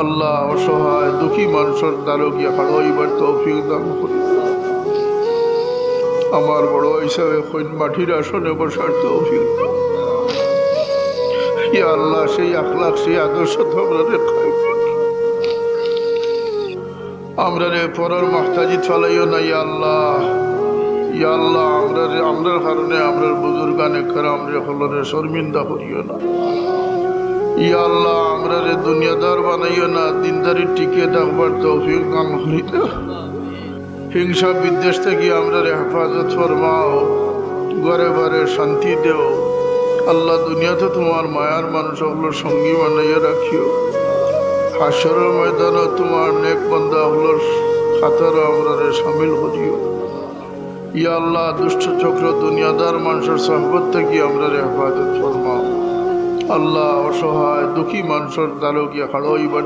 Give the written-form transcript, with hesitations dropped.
আল্লাহ অসহায় দুঃখী মানুষের দ্বারো গিয়ে হাড়াইবার তৌফিক দান করি। আমার বড় হিসাবে মাটির আসনে বসার তৌফিক দাও। ইয়া আল্লাহ সেই আখলাক সেই আদর্শ তো আমরা রেখাই আমরা রে পরের মাহতাজি চলাইও না। ইয়া আল্লাহ ইয়া আল্লাহ আমরার কারণে আমরার বুজুর্গানে কেরাম রে হলরে শর্মিন্দা করিও না। ইয়া আল্লাহ আমরা রে দুনিয়াদার বানাইও না, দিনদারি টিকে থাকবার তৌফিক দান করিতে। হিংসা বিদ্বেষ থেকে আমরা রে হেফাজত ফরমাও, ঘরে ঘরে শান্তি দেও। আল্লাহ দুনিয়াতে তোমার মায়ার মানুষ হলোর সঙ্গী বানাইয়া রাখিও। হাসরের ময়দানে তোমার নেক বান্দা হলোর খাতারে আমরা রে শামিল করিও। ইয়া আল্লাহ দুষ্ট চক্র দুনিয়াদার মানুষের সহবত থেকে আমরা রে হেফাজত ফরমাও। আল্লাহ অসহায় দুঃখী মানুষের দ্বারো গিয়ে হাড়াইবার